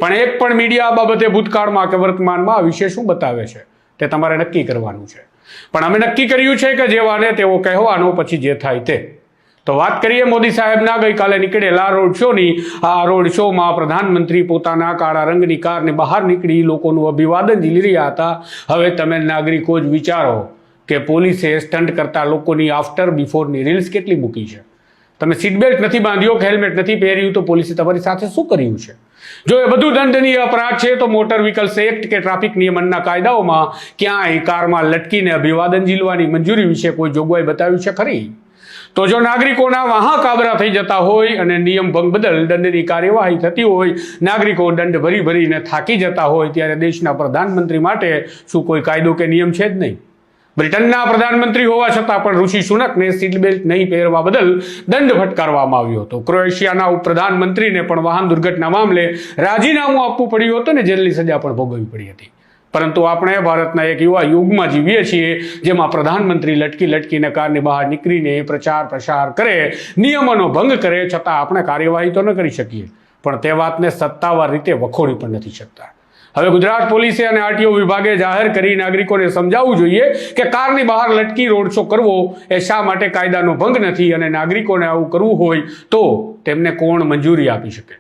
પણ એક પણ મીડિયા આ બાબતે ભૂતકાળમાં કે વર્તમાનમાં આ વિશે શું બતાવે છે તે તમારે નક્કી કરવાનું છે. પણ અમે નક્કી કર્યું છે કે જે વાને તેઓ કહેવાનો, પછી જે થાય તે. તો વાત કરીએ મોદી સાહેબના ગઈકાલે નીકળેલા રોડ શોની. આ રોડ શોમાં પ્રધાનમંત્રી પોતાના કાળા રંગની કારની બહાર નીકળી લોકોનું અભિવાદન ઝીલી રહ્યા હતા. હવે તમે નાગરિકો જ વિચારો કે પોલીસે સ્ટન્ટ કરતા લોકોની આફ્ટર બિફોરની રીલ્સ કેટલી મૂકી છે. તમે સીટ બેલ્ટ નથી બાંધ્યો કે હેલ્મેટ નથી પહેર્યું તો પોલીસે તમારી સાથે શું કર્યું છે? જો એ બધું દંડનીય અપરાધ છે તો મોટર વ્હીકલ્સ એક્ટ કે ટ્રાફિક નિયમનના કાયદાઓમાં ક્યાંય કારમાં લટકીને અભિવાદન ઝીલવાની મંજૂરી વિશે કોઈ જોગવાઈ બતાવી છે ખરી? તો જો નાગરિકોના વાહા કાબરા થઈ જતા હોય અને નિયમ ભંગ બદલ દંડની કાર્યવાહી થતી હોય, નાગરિકો દંડ ભરી ભરીને થાકી જતા હોય, ત્યારે દેશના પ્રધાનમંત્રી માટે શું કોઈ કાયદો કે નિયમ છે જ નહીં? બ્રિટનના પ્રધાનમંત્રી હોવા છતાં પણ ઋષિ સુનકને સીટ બેલ્ટ નહીં પહેરવા બદલ દંડ ફટકારવામાં આવ્યો હતો. ક્રોએશિયાના ઉપપ્રધાનમંત્રીને પણ વાહન દુર્ઘટના મામલે રાજીનામું આપવું પડ્યું હતું અને જેલની સજા પણ ભોગવવી પડી હતી. પરંતુ આપણે ભારતના એક યુવા યુગમાં જીવીએ છીએ જેમાં પ્રધાનમંત્રી લટકીને કારની બહાર નીકળીને પ્રચાર પ્રસાર કરે, નિયમોનો ભંગ કરે, છતાં આપણે કાર્યવાહી તો ન કરી શકીએ, પણ તે વાતને સત્તાવાર રીતે વખોડી પણ નથી શકતા. હવે ગુજરાત પોલીસે અને આરટીઓ વિભાગે જાહેર કરી નાગરિકોને સમજાવવું જોઈએ કે કારની બહાર લટકી રોડ શો કરવો એ શા માટે કાયદાનો ભંગ નથી અને નાગરિકોને આવું કરવું હોય તો તેમને કોણ મંજૂરી આપી શકે.